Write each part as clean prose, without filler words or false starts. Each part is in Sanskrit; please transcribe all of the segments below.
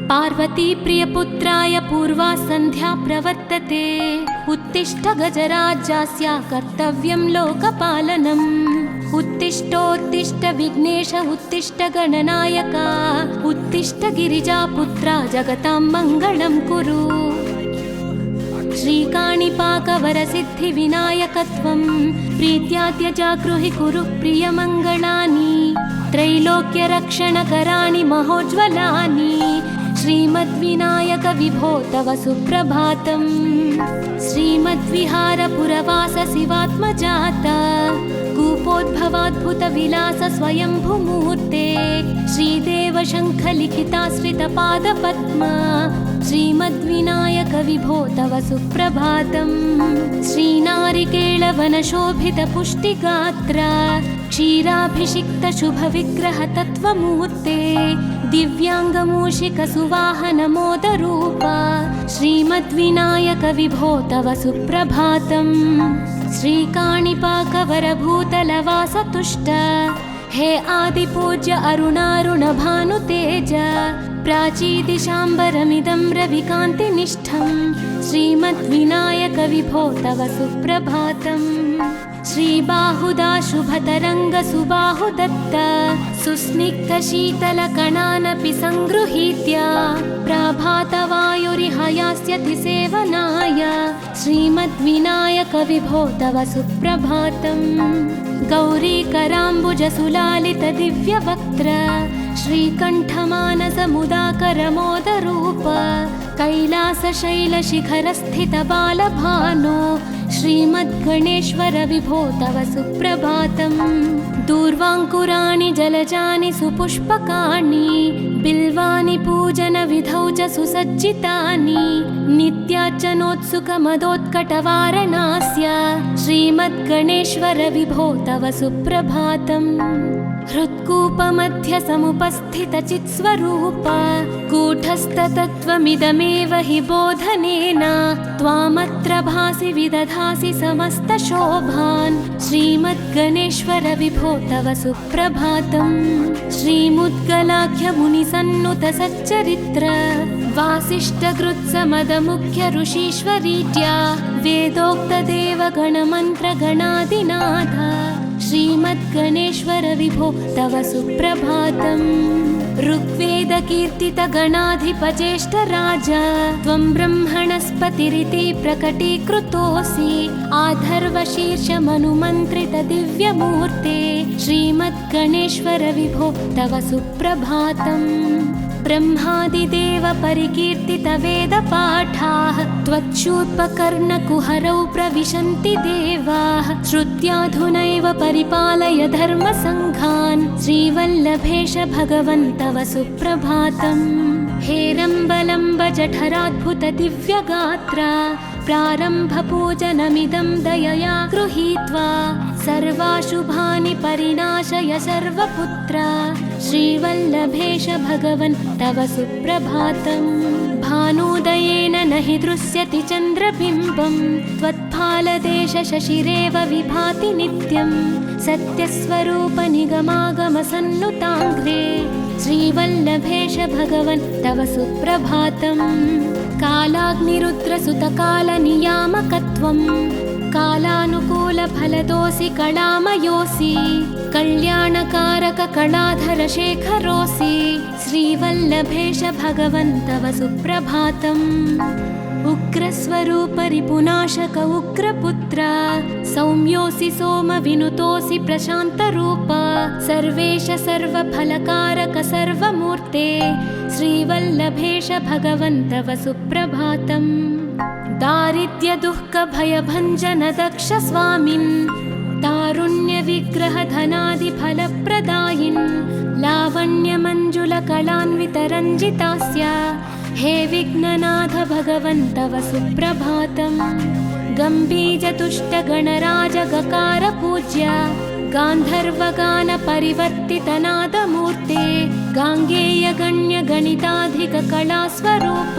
पार्वती प्रियपुत्राय पूर्वा सन्ध्या प्रवर्तते। उत्तिष्ठ गजराज्यस्य कर्तव्यं लोकपालनम्। उत्तिष्ठोत्तिष्ठ विघ्नेश उत्तिष्ठ गणनायक। उत्तिष्ठ गिरिजापुत्रा जगतां मङ्गलं कुरु। श्रीकाणिपाकवरसिद्धिविनायकत्वं प्रीत्याद्य जागृहि कुरु प्रियमङ्गलानि। त्रैलोक्यरक्षणकराणि महोज्ज्वलानि। श्रीमद्विनायक विभो तव सुप्रभातम्। श्रीमद्विहारपुरवास शिवात्मजात कूपोद्भवाद्भुतविलास स्वयंभुमूर्ते। श्रीदेव शङ्खलिखिताश्रितपादपद्मा। श्रीमद्विनायक विभो तव सुप्रभातम्। श्रीनारिकेळवनशोभितपुष्टिगात्र क्षीराभिषिक्त शुभविग्रह तत्त्वमूर्ते। दिव्याङ्गमूषिक सुवाहन मोदरूप। श्रीमद्विनायक विभो तव सुप्रभातम्। श्रीकाणिपाकवरभूतलवास तुष्ट हे आदिपूज्य अरुणारुण भानुतेज। प्राचीदिशाम्बरमिदं रविकान्तिनिष्ठं। श्रीमद्विनायक विभो तव सुप्रभातम्। श्रीबाहुदा शुभतरङ्ग सुबाहुदत्त सुस्निग्ध शीतलकणानपि सङ्गृहीत्य प्रभातवायुरिह यास्यति सेवनाय। श्रीमद्विनायक विभो तव सुप्रभातम्। गौरीकराम्बुजसुलालित दिव्यवक्त्र श्रीकण्ठमानसमुदाकरमोदरूप। कैलासशैलशिखरस्थित बालभानो श्रीमद्गणेश्वर विभो तव सुप्रभातम्। दूर्वाङ्कुराणि जलजानि सुपुष्पकाणि बिल्वानि पूजनविधौ च सुसज्जितानि। नित्यार्चनोत्सुकमदोत्कटवारणास्य श्रीमद्गणेश्वर विभो तव सुप्रभातम्। हृत्कूपमध्य समुपस्थितचित्स्वरूप कूटस्थतत्त्वमिदमेव हि बोधनेन त्वामत्र भासि विदधासि समस्तशोभान्। श्रीमद्गणेश्वर विभो तव सुप्रभातम्। श्रीमुद्गलाख्यमुनिसन्नुत सच्चरित्र वासिष्ठकृत्समदमुख्य ऋषीश्वरीत्या वेदोक्तदेवगणमन्त्रगणादिनाथ। श्रीमद्गणेश्वर विभो तव सुप्रभातम्। ऋग्वेदकीर्तितगणाधिपज्येष्ठ राजा त्वं ब्रह्मणस्पतिरिति प्रकटीकृतोऽसि। आधर्वशीर्षमनुमन्त्रित दिव्यमूर्ते श्रीमद्गणेश्वर विभो तव सुप्रभातम्। ब्रह्मादिदेव परिकीर्तित वेदपाठाः त्वच्छूर्पकर्णकुहरौ प्रविशन्ति देवाः। श्रुत्याधुनैव परिपालय धर्मसङ्घान्। श्रीवल्लभेश भगवन् तव सुप्रभातम्। हेरम्बलम्ब जठराद्भुत दिव्यगात्र प्रारम्भपूजनमिदं दयया गृहीत्वा सर्वाशुभानि परिनाशय सर्वपुत्र। श्रीवल्लभेश भगवन् तव सुप्रभातम्। भानुदयेन न हि दृश्यति चन्द्रबिम्बं त्वत्फालदेश शशिरेव विभाति नित्यं। सत्यस्वरूप निगमागम सन्नुताङ्घ्रे श्रीवल्लभेश भगवन् तव सुप्रभातम्। कालाग्निरुद्रसुतकालनियामकत्वं कालानुकूलफलदोऽसि कलामयोऽसि। कल्याणकारक कलाधर शेखरोऽसि। श्रीवल्लभेश भगवन् तव सुप्रभातम्। उग्रस्वरूप रिपुनाशक उग्रपुत्र सौम्योऽसि सोमविनुतोऽसि प्रशान्तरूप। सर्वेश सर्वफलकारक सर्वमूर्ते श्रीवल्लभेश भगवन् तव सुप्रभातम्। दारिद्र्यदुःखभयभञ्जन दक्ष स्वामिन् तारुण्यविग्रह धनादिफलप्रदायिन्। लावण्यमञ्जुलकलान्वितरञ्जितास्य हे विघ्ननाथ भगवन् तव सुप्रभातम्। गम्भीजतुष्टगणराजगकार गान्धर्वगानपरिवर्तितनादमूर्ते गाङ्गेयगण्यगणिताधिककलास्वरूप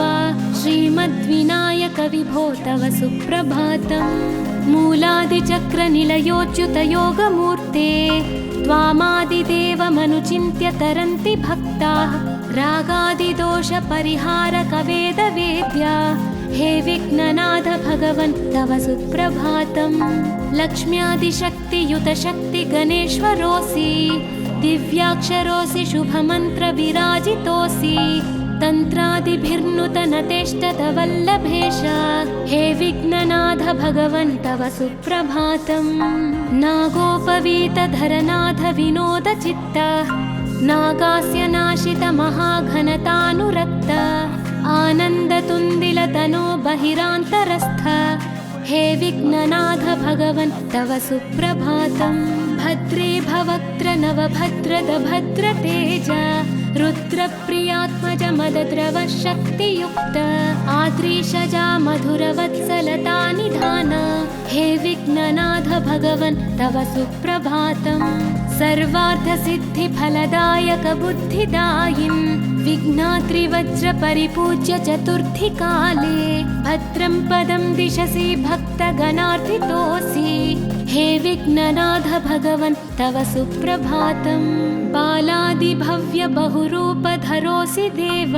श्रीमद्विनायक विभो तव सुप्रभातम्। मूलादिचक्रनिलयोच्युतयोगमूर्ते त्वामादिदेवमनुचिन्त्य तरन्ति भक्ताः रागादिदोषपरिहारक वेदवेद्या हे विघ्ननाथ भगवन् तव सुप्रभातम्। लक्ष्म्यादिशक्तियुत शक्ति गणेश्वरोऽसि दिव्याक्षरोऽसि शुभमन्त्र विराजितोऽसि तन्त्रादिभिर्नुतनतेष्टत वल्लभेश हे विघ्ननाथ भगवन् तव सुप्रभातम्। नागोपवीतधरनाथ विनोदचित्त नागास्य नाशित महाघनतानुरक्त आनन्दतुन्दिलतनो बहिरान्तरस्थ हे विघ्ननाथ भगवन् तव सुप्रभातम्। भद्रे भवक्त्र नवभद्रद भद्रतेज रुद्रप्रियात्मज मदद्रव शक्तियुक्त आद्रीशजा मधुरवत्सलता निधान हे विघ्ननाथ भगवन् तव सुप्रभातम्। सर्वार्थसिद्धिफलदायक बुद्धिदायिन् विघ्नात्रिवज्र परिपूज्य चतुर्थी काले भद्रं पदं दिशसि भक्तगणार्थितोऽसि हे विघ्ननाथ भगवन् तव सुप्रभातम्। बालादिभव्य बहुरूपधरोऽसि देव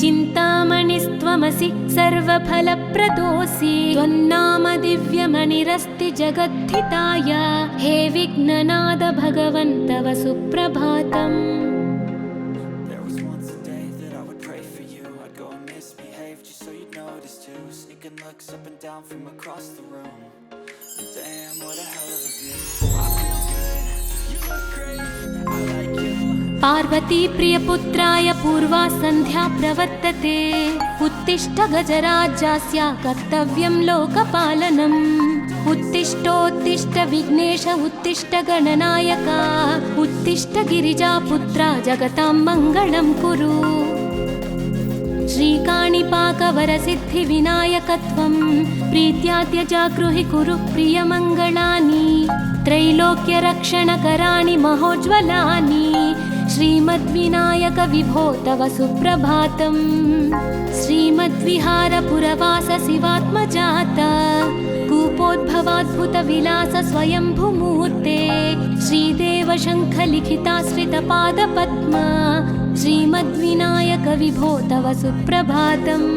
चिन्तामणिस्त्वमसि सर्वफलप्रदोऽसि त्वन्नाम दिव्यमणिरस्ति जगद्धिताय हे विघ्ननाथ भगवन् तव सुप्रभातम्। Up and down from across the room. Damn, what a hell of a view. I feel good, you look great, I like you. Parvati प्रियपुत्राय पूर्वा सन्ध्या प्रवर्तते उत्तिष्ठ गजराज्यस्य कर्तव्यं लोकपालनम्। उत्तिष्ठोत्तिष्ठ विघ्नेश उत्तिष्ठ गणनायक उत्तिष्ठ गिरिजापुत्रा जगतां मङ्गलं कुरु। श्रीकाणिपाकवरसिद्धिविनायकत्वं प्रीत्या त्यजागृहि कुरु प्रियमङ्गलानि त्रैलोक्यरक्षणकराणि महोज्ज्वलानि श्रीमद्विनायक विभो तव सुप्रभातम्। श्रीमद्विहारपुरवास शिवात्मजात कूपोद्भवाद्भुतविलास स्वयंभुमूर्ते श्रीदेव शङ्खलिखिताश्रितपादपद्मा श्रीमद्विनायक विभो तव सुप्रभातम्।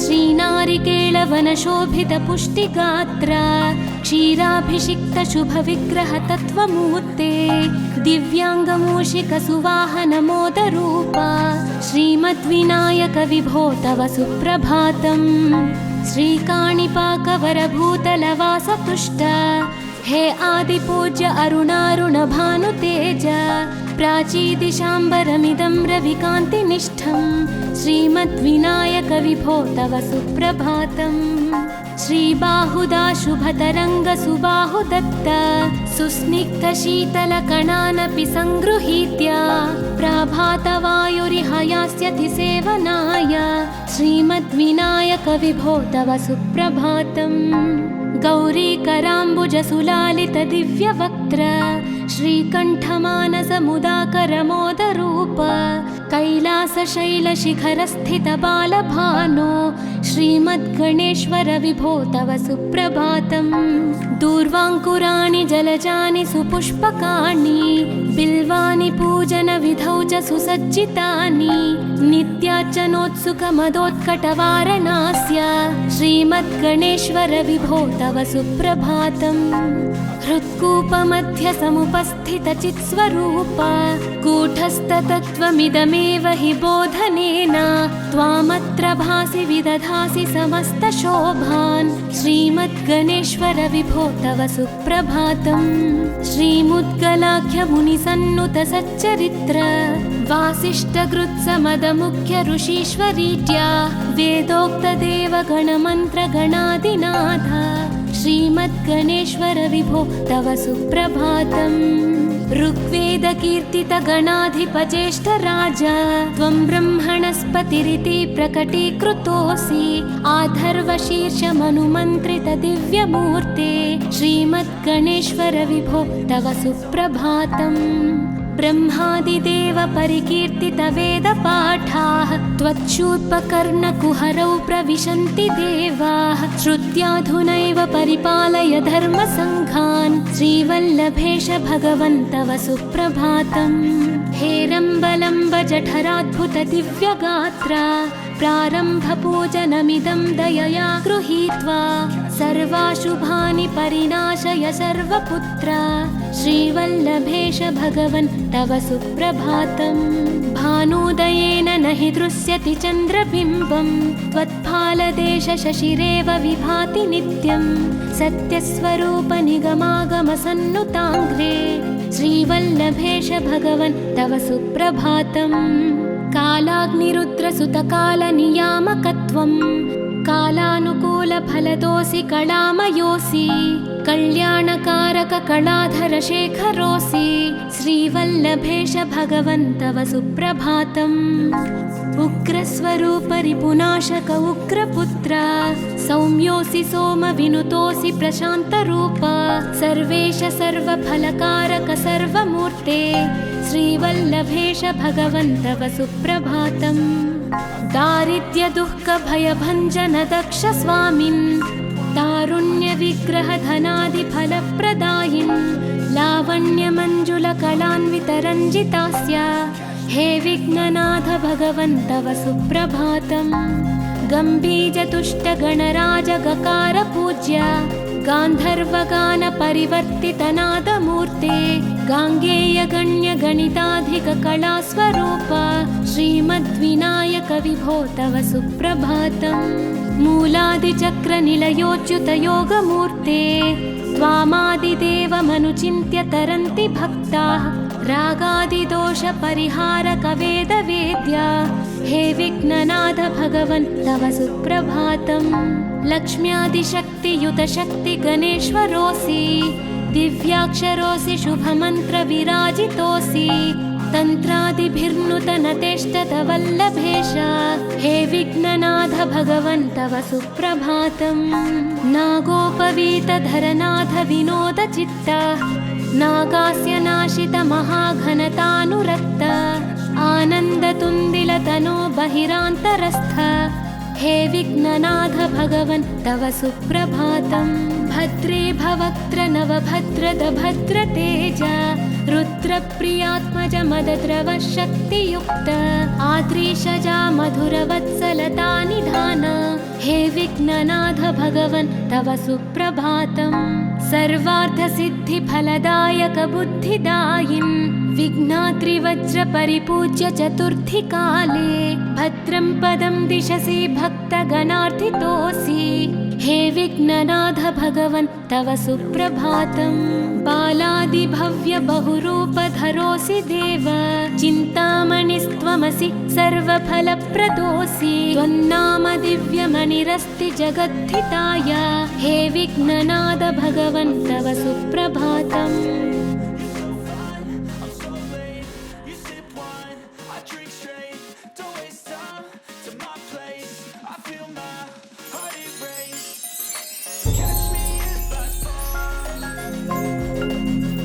श्रीनारिकेळवनशोभितपुष्टिगात्र क्षीराभिषिक्त शुभविग्रह तत्त्वमूर्ते दिव्याङ्गमूषिक सुवाहन मोदरूप श्रीमद्विनायक विभो तव सुप्रभातम्। श्रीकाणिपाकवरभूतलवासतुष्ट हे आदिपूज्य अरुणारुण भानुतेज प्राचीदिशाम्बरमिदं रविकान्तिनिष्ठं श्रीमद्विनायक विभो तव सुप्रभातम्। श्रीबाहुदा शुभतरङ्ग सुबाहुदत्त सुस्निग्धशीतलकणानपि सङ्गृहीत्य प्राभातवायुरिह यास्यति सेवनाय श्रीमद्विनायक विभो तव सुप्रभातम्। गौरीकराम्बुजसुलालित दिव्यवक्त्र श्रीकण्ठमानसमुदाकरमोदरूप कैलासशैलशिखरस्थित बालभानो श्रीमद्गणेश्वर विभो तव सुप्रभातम्। दूर्वाङ्कुराणि जलजानि सुपुष्पकाणि बिल्वानि पूजनविधौ च सुसज्जितानि नित्यार्चनोत्सुकमदोत्कटवारणास्य श्रीमद्गणेश्वर विभो तव सुप्रभातम्। हृत्कूपमध्य समुपस्थितचित्स्वरूप कूटस्थतत्त्वमिदमेव हि बोधनेन त्वामत्र भासि विदधासि समस्तशोभान् श्रीमद्गणेश्वर विभो तव सुप्रभातम्। श्रीमुद्गलाख्यमुनिसन्नुत सच्चरित्र वासिष्ठकृत्समदमुख्य ऋषीश्वरीत्या वेदोक्तदेवगणमन्त्रगणादिनाथ श्रीमद्गणेश्वर विभो तव सुप्रभातम्। ऋग्वेदकीर्तितगणाधिपज्येष्ठराज त्वं ब्रह्मणस्पतिरिति प्रकटीकृतोऽसि आधर्वशीर्षमनुमन्त्रित दिव्यमूर्ते श्रीमद्गणेश्वर विभो तव सुप्रभातम्। ब्रह्मादिदेव परिकीर्तितवेदपाठाः त्वच्छूर्पकर्णकुहरौ प्रविशन्ति देवाः श्रुत्याधुनैव परिपालय धर्मसङ्घान् श्रीवल्लभेश भगवन् तव सुप्रभातम् हेरम्बलम्ब जठराद्भुत दिव्यगात्रा प्रारम्भपूजनमिदं दयया गृहीत्वा सर्वाशुभानि परिनाशय सर्वपुत्रा श्रीवल्लभेश भगवन् तव सुप्रभातम् भानुदयेन न हि दृश्यति चन्द्रबिम्बं त्वत्फालदेश शशिरेव विभाति नित्यं सत्यस्वरूप निगमागमसन्नुताङ्घ्रे श्रीवल्लभेश भगवन् तव सुप्रभातम् कालाग्निरुद्रसुतकालनियामकत्वं कालानुकूलफलदोऽसि कलामयोऽसि कल्याणकारक कलाधरशेखरोऽसि श्रीवल्लभेश भगवन् तव सुप्रभातम् उग्रस्वरूप रिपुनाशक उग्रपुत्र सौम्योऽसि सोमविनुतोऽसि प्रशान्तरूप सर्वेश सर्वफलकारक सर्वमूर्ते श्रीवल्लभेश भगवन् तव सुप्रभातम् दारिद्र्यदुःखभयभञ्जन दक्ष स्वामिन् तारुण्यविग्रहधनादिफलप्रदायिन् लावण्यमञ्जुलकलान्वितरञ्जितास्य हे विघ्ननाथ भगवन् तव सुप्रभातम् गम्भीजतुष्टगणराजगकार पूज्य गान्धर्वगानपरिवर्तितनादमूर्ते गाङ्गेयगण्यगणिताधिककलास्वरूप श्रीमद्विनायक विभो तव सुप्रभातम् मूलादिचक्रनिलयोच्युतयोगमूर्ते त्वामादिदेवमनुचिन्त्य तरन्ति भक्ताः रागादिदोषपरिहारक वेदवेद्या हे विघ्ननाथ भगवन् तव सुप्रभातम् लक्ष्म्यादिशक्तियुतशक्ति गणेश्वरोऽसि दिव्याक्षरोऽसि शुभमन्त्रविराजितोऽसि तन्त्रादिभिर्नुतनतेष्टत वल्लभेश हे विघ्ननाथ भगवन् तव सुप्रभातम् नागोपवीतधरनाथ विनोदचित्त नागास्य नाशित महाघनतानुरक्त आनन्दतुन्दिलतनो बहिरान्तरस्थ हे विघ्ननाथ भगवन् तव सुप्रभातम् भद्रे भवक्त्र नवभद्रद भद्रतेज रुद्रप्रियात्मज मदद्रव शक्तियुक्त आद्रीशजा मधुरवत्सलता निधान हे विघ्ननाथ भगवन् तव सुप्रभातम् सर्वार्थसिद्धिफलदायक बुद्धिदायिन् विघ्नात्रिवज्र परिपूज्य चतुर्थी काले भद्रं पदं दिशसि भक्तगणार्थितोऽसि हे विघ्ननाथ भगवन् तव सुप्रभातम् बालादिभव्य बहुरूपधरोऽसि देव चिन्तामणिस्त्वमसि सर्वफलप्रदोऽसि त्वन्नाम दिव्यमणिरस्ति जगद्धिताय हे विघ्ननाथ भगवन् तव सुप्रभातम्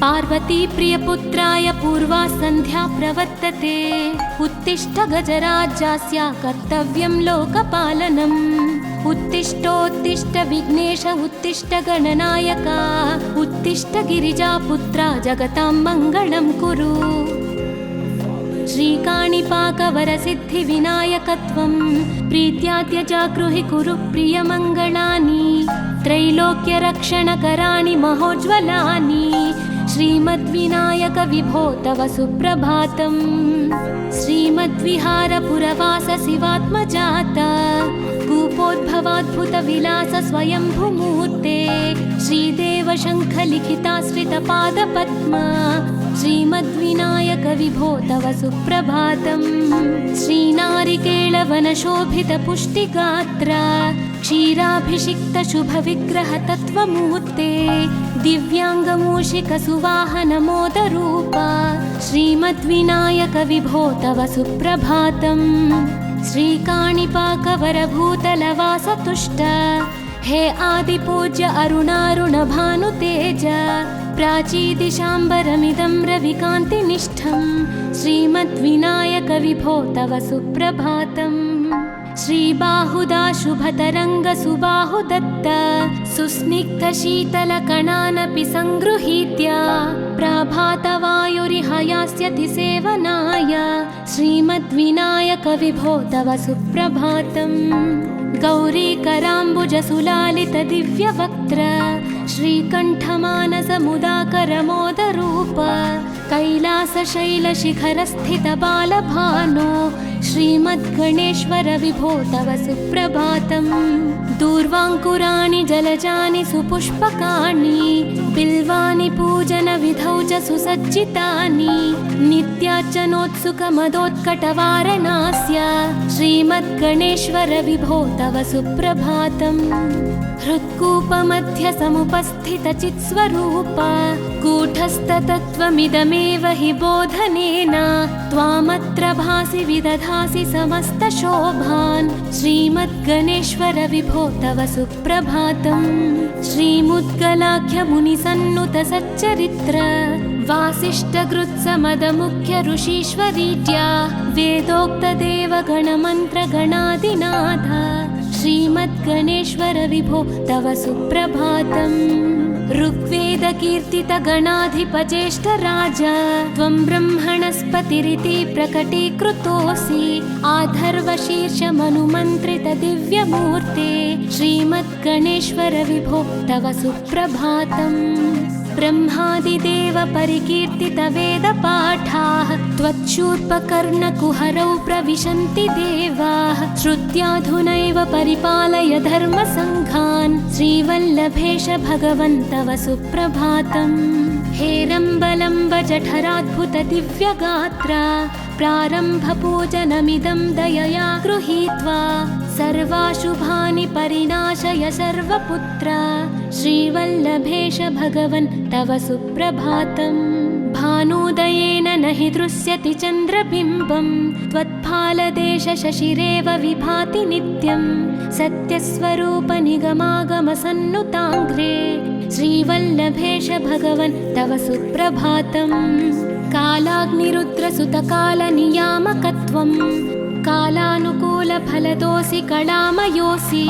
पार्वती प्रियपुत्राय पूर्वा सन्ध्या प्रवर्तते उत्तिष्ठ गजराज्यस्य कर्तव्यं लोकपालनम् उत्तिष्ठोत्तिष्ठ विघ्नेश उत्तिष्ठ गणनायक उत्तिष्ठ गिरिजापुत्रा जगतां मङ्गलं कुरु श्रीकाणिपाकवरसिद्धिविनायकत्वं प्रीत्याद्य जागृहि कुरु प्रियमङ्गलानि त्रैलोक्यरक्षणकराणि महोज्ज्वलानि श्रीमद्विनायक विभो तव सुप्रभातम् श्रीमद्विहारपुरवास शिवात्मजात कूपोद्भवाद्भुतविलास स्वयंभूमूर्ते श्रीदेव शङ्खलिखिताश्रितपादपद्मा श्रीमद्विनायक विभो तव सुप्रभातम् श्रीनारिकेळवनशोभितपुष्टिगात्र क्षीराभिषिक्त शुभविग्रह तत्त्वमूर्ते दिव्याङ्गमूषिकसुवाहनमोदरूप श्रीमद्विनायक विभो तव सुप्रभातम् श्रीकाणिपाकवरभूतलवासतुष्ट हे आदिपूज्य अरुणारुणभानुतेज प्राचीदिशाम्बरमिदं रविकान्तिनिष्ठं श्रीमद्विनायक विभो तव सुप्रभातम्। श्रीबाहुदा शुभतरङ्गसुबाहुदत्त सुस्निग्धशीतलकणानपि सङ्गृहीत्य प्रभातवायुरिह यास्यति सेवनाय श्रीमद्विनायक विभो तव सुप्रभातम्। गौरीकराम्बुजसुलालितदिव्यवक्त्र श्रीकण्ठमानसमुदाकरमोदरूप कैलासशैलशिखरस्थितबालभानो श्रीमद्गणेश्वर विभो तव सुप्रभातम्। दूर्वाङ्कुराणि जलजानि सुपुष्पकाणि बिल्वानि पूजनविधौ च सुसज्जितानि नित्यार्चनोत्सुकमदोत्कटवारणास्य श्रीमद्गणेश्वर विभो तव सुप्रभातम्। हृत्कूपमध्यसमुपस्थितचित्स्वरूप कूटस्थतत्त्वमिदमेव हि बोधनेन त्वामत्र भासि विदधासि समस्तशोभान् श्रीमद्गणेश्वर विभो तव सुप्रभातम्। श्रीमुद्गलाख्यमुनिसन्नुत सच्चरित्र वासिष्ठगृत्समदमुख्य ऋषीश्वरीड्या वेदोक्तदेवगणमन्त्रगणादिनाथ श्रीमद्गणेश्वर विभो तव सुप्रभातम्। ऋग्वेदकीर्तितगणाधिपज्येष्ठराज त्वं ब्रह्मणस्पतिरिति प्रकटीकृतोऽसि आधर्वशीर्षमनुमन्त्रितदिव्यमूर्ते श्रीमद्गणेश्वर विभो तव सुप्रभातम्। ब्रह्मादिदेव परिकीर्तितवेदपाठाः त्वच्छूर्पकर्णकुहरौ प्रविशन्ति देवाः श्रुत्याधुनैव परिपालय धर्मसङ्घान् श्रीवल्लभेश भगवन् तव सुप्रभातम्। हेरम्बलम्ब जठराद्भुतदिव्यगात्रा प्रारम्भपूजनमिदं दयया गृहीत्वा सर्वाशुभानि परिनाशय सर्वपुत्र श्रीवल्लभेश भगवन् तव सुप्रभातम्। भानुदयेन न हि दृश्यति चन्द्रबिम्बं त्वत्फालदेशशशिरेव विभाति नित्यं सत्यस्वरूपनिगमागमसन्नुताङ्घ्रे श्रीवल्लभेश भगवन् तव सुप्रभातम्। कालाग्निरुद्रसुतकालनियामकत्वं कालानुकूलफलदोऽसि कलामयोऽसि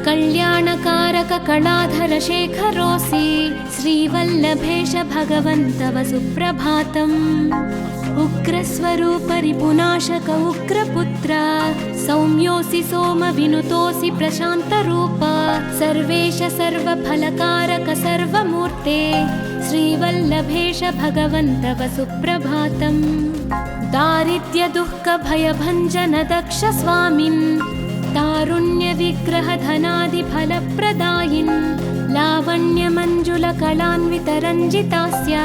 कल्याणकारककलाधरशेखरोऽसि श्रीवल्लभेश भगवन् तव सुप्रभातम्। उग्रस्वरूपरिपुनाशक उग्रपुत्र सौम्योऽसि सोमविनुतोऽसि प्रशान्तरूप सर्वेश सर्वफलकारक सर्वमूर्ते श्रीवल्लभेश भगवन् तव सुप्रभातम्। दारिद्र्यदुःखभयभञ्जन दक्ष स्वामिन् तारुण्यविग्रहधनादिफलप्रदायिन् लावण्यमञ्जुलकलान्वितरञ्जितास्य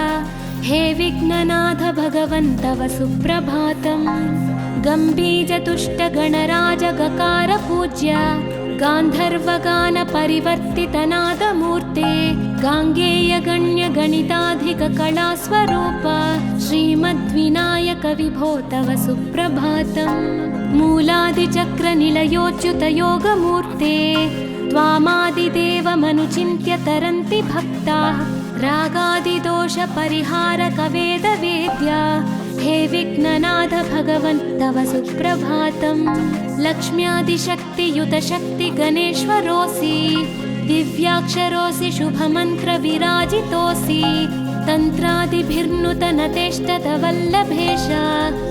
हे विघ्ननाथ भगवन् तव सुप्रभातम्। गम्भीरतुष्टगणराजगकार पूज्य गान्धर्वगानपरिवर्तितनादमूर्ते गाङ्गेयगण्यगणिताधिककलास्वरूप श्रीमद्विनायक विभो तव सुप्रभातम्। मूलादिचक्रनिलयोच्युतयोगमूर्ते त्वामादिदेवमनुचिन्त्य तरन्ति भक्ताः रागादिदोषपरिहारकवेदवेद्या हे विघ्ननाथ भगवन् तव सुप्रभातम्। लक्ष्म्यादिशक्तियुतशक्तिगणेश्वरोऽसि दिव्याक्षरोऽसि शुभमन्त्रविराजितोऽसि तन्त्रादिभिर्नुतनतेष्टतवल्लभेश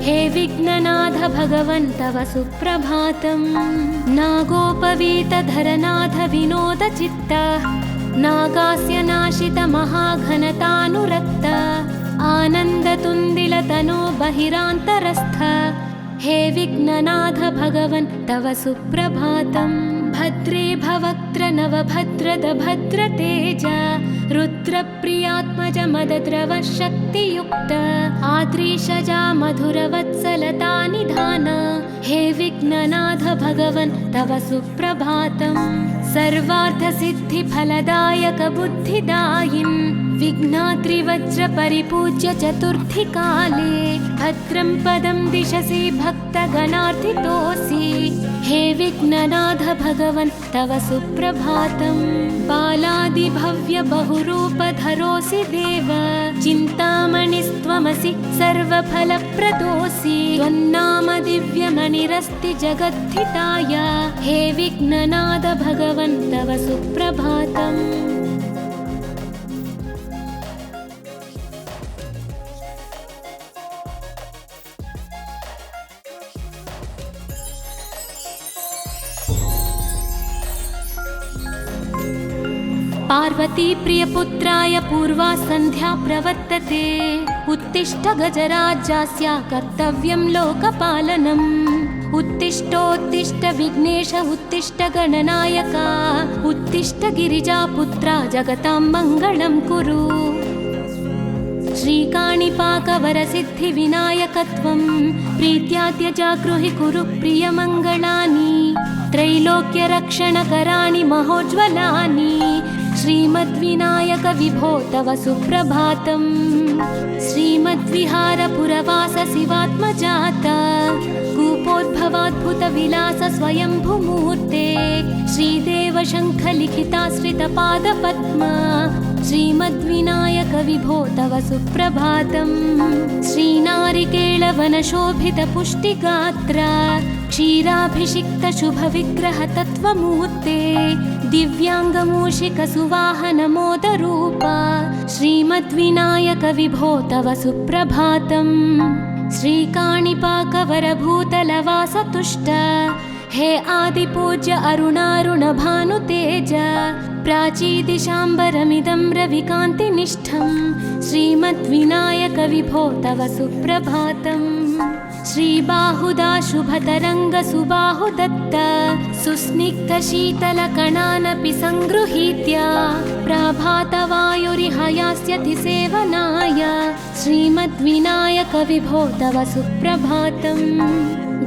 हे विघ्ननाथ भगवन् तव सुप्रभातम्। नागोपवीतधरनाथ विनोदचित्त नागास्य नाशित महाघनतानुरक्त आनन्दतुन्दिलतनो बहिरान्तरस्थ हे विघ्ननाथ भगवन् तव सुप्रभातम्। भद्रे भवक्त्र नवभद्रद भद्रतेज रुद्रप्रियात्मज मदद्रव शक्तियुक्त आद्रीशजा मधुरवत्सलता निधान हे विघ्ननाथ भगवन् तव सुप्रभातम्। सर्वार्थसिद्धिफलदायक बुद्धिदायिन् विघ्नात्रिवज्र परिपूज्य चतुर्थी काले भद्रं पदं दिशसि भक्तगणार्थितोऽसि हे विघ्ननाथ भगवन् तव सुप्रभातम् बालादिभव्य बहुरूपधरोऽसि देव चिन्तामणिस्त्वमसि सर्वफलप्रदोऽसि त्वन्नाम दिव्यमणिरस्ति जगद्धिताय हे विघ्ननाथ भगवन् तव सुप्रभातम् पार्वती प्रियपुत्राय पूर्वा सन्ध्या प्रवर्तते उत्तिष्ठ गजराज्यस्य कर्तव्यं लोकपालनम् उत्तिष्ठोत्तिष्ठ विघ्नेश उत्तिष्ठ गणनायक उत्तिष्ठ गिरिजापुत्रा जगतां मङ्गलं कुरु श्रीकाणिपाकवरसिद्धिविनायकत्वं प्रीत्याद्यजागृहि कुरु प्रियमङ्गलानि त्रैलोक्यरक्षणकराणि महोज्ज्वलानि श्रीमद्विनायक विभो तव सुप्रभातम् श्रीमद्विहारपुरवास शिवात्मजाता कूपोद्भवाद्भुतविलास स्वयंभूमूर्ते श्रीदेव शङ्खलिखिताश्रितपादपद्मा श्रीमद्विनायक विभो तव सुप्रभातम् श्रीनारिकेळवनशोभितपुष्टिगात्र क्षीराभिषिक्त शुभविग्रह तत्त्वमूर्ते दिव्याङ्गमूषिकसुवाहनमोदरूपा श्रीमद्विनायक विभो तव सुप्रभातम् श्रीकाणिपाकवरभूतलवासतुष्ट हे आदिपूज्य अरुणारुणभानुतेज प्राचीदिशाम्बरमिदं रविकान्तिनिष्ठं श्रीमद्विनायक विभो तव सुप्रभातम् श्रीबाहुदा शुभतरङ्गसुबाहुदत्त सुस्निग्धशीतलकणानपि सङ्गृहीत्य प्रभातवायुरिहयास्यति सेवनाय श्रीमद्विनायक विभो तव सुप्रभातम्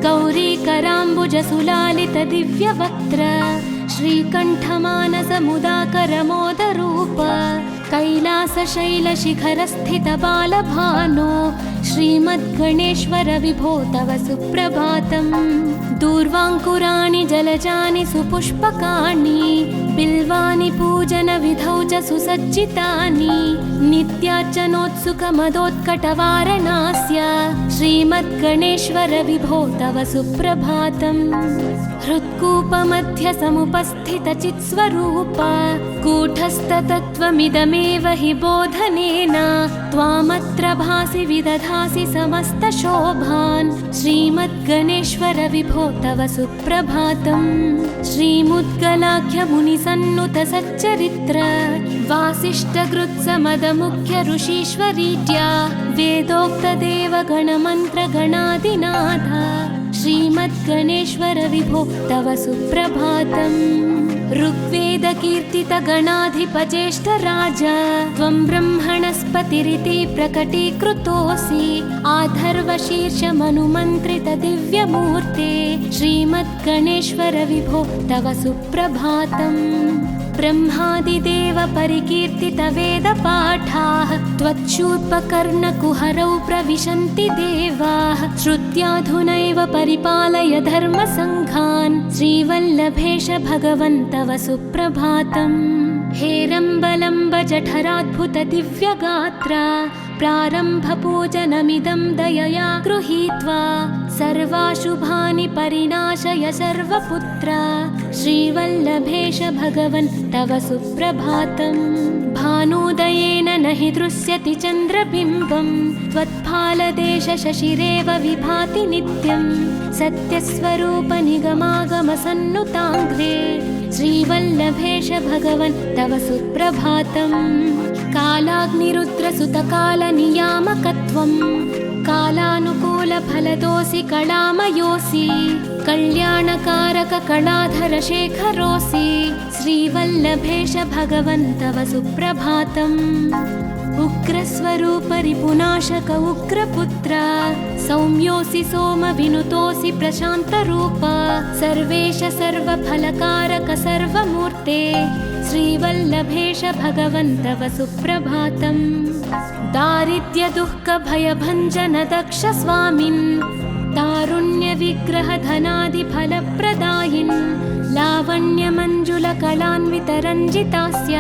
गौरीकराम्बुजसुलालितदिव्यवक्त्र श्रीकण्ठमानसमुदाकरमोदरूप कैलासशैलशिखरस्थितबालभानो श्रीमद्गणेश्वर विभो तव सुप्रभातम् दूर्वाङ्कुराणि जलजानि सुपुष्पकाणि बिल्वानि पूजनविधौ च सुसज्जितानि नित्यार्चनोत्सुकमदोत्कटवारणास्य श्रीमद्गणेश्वर विभो तव सुप्रभातम् हृत्कूपमध्यसमुपस्थितचित्स्वरूप कूटस्थतत्त्वमिदमेव हि बोधनेन त्वामत्र भासि विदधासि समस्तशोभान् श्रीमद्गणेश्वर विभो तव सुप्रभातम् श्रीमुद्गलाख्यमुनिसन्नुतसच्चरित्र वासिष्ठकृत्समदमुख्य ऋषीश्वरीत्या वेदोक्तदेवगणमन्त्रगणादिनाथ श्रीमद्गणेश्वर विभो तव सुप्रभातम् ऋग्वेदकीर्तितगणाधिपज्येष्ठराज त्वं ब्रह्मणस्पतिरिति प्रकटीकृतोऽसि आधर्वशीर्षमनुमन्त्रितदिव्यमूर्ते श्रीमद्गणेश्वर विभो तव सुप्रभातम् ब्रह्मादिदेव परिकीर्तितवेदपाठाः त्वच्छूर्पकर्णकुहरौ प्रविशन्ति देवाः श्रुत्याधुनैव परिपालय धर्मसङ्घान् श्रीवल्लभेश भगवन् तव सुप्रभातम् हेरम्बलम्ब जठराद्भुतदिव्यगात्र प्रारम्भपूजनमिदं दयया गृहीत्वा सर्वाशुभानि परिणाशय सर्वपुत्र श्रीवल्लभेश भगवन् तव सुप्रभातम् भानुदयेन न हि दृश्यति चन्द्रबिम्बं त्वत्फालदेश शशिरेव विभाति नित्यं सत्यस्वरूप निगमागमसन्नुताङ्घ्रे श्रीवल्लभेश भगवन् तव सुप्रभातम् कालाग्निरुद्रसुतकालनियामकत्वं कालानुकूलफलदोऽसि कलामयोऽसि कल्याणकारककलाधरशेखरोऽसि श्रीवल्लभेश भगवन् तव सुप्रभातम् उग्रस्वरूपरिपुनाशक उग्रपुत्र सौम्योऽसि सोमविनुतोऽसि प्रशान्तरूप सर्वेश सर्वफलकारक सर्वमूर्ते श्रीवल्लभेश भगवन् तव सुप्रभातम् दारिद्र्यदुःखभयभञ्जन दक्ष स्वामिन् तारुण्यविग्रहधनादिफलप्रदायिन् लावण्यमञ्जुलकलान्वितरञ्जितास्य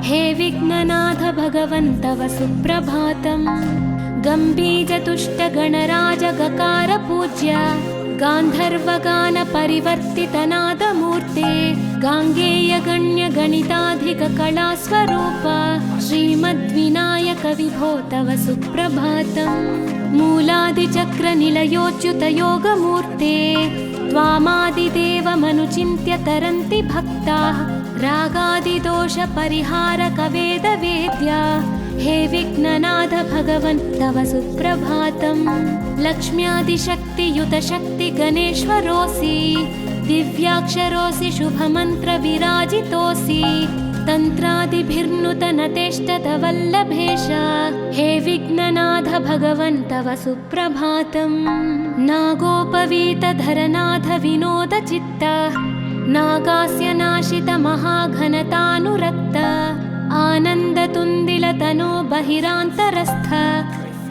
हे विघ्ननाथ भगवन् तव सुप्रभातम् गम्भीरतुष्टगणराजगकार पूज्य गान्धर्वगानपरिवर्तितनादमूर्ते गाङ्गेयगण्यगणिताधिककलास्वरूप श्रीमद्विनायक विभो तव सुप्रभातम् मूलादिचक्रनिलयोच्युतयोगमूर्ते त्वामादिदेवमनुचिन्त्य तरन्ति भक्ताः रागादिदोषपरिहारकवेदवेद्या हे विघ्ननाथ भगवन् तव सुप्रभातम् लक्ष्म्यादिशक्तियुतशक्तिगणेश्वरोऽसि दिव्याक्षरोऽसि शुभमन्त्रविराजितोऽसि तन्त्रादिभिर्नुतनतेष्टतवल्लभेश हे विघ्ननाथ भगवन् तव सुप्रभातम् नागोपवीतधरनाथ विनोदचित्त नागास्य नाशित महाघनतानुरक्त आनन्दतुन्दिलतनो बहिरान्तरस्थ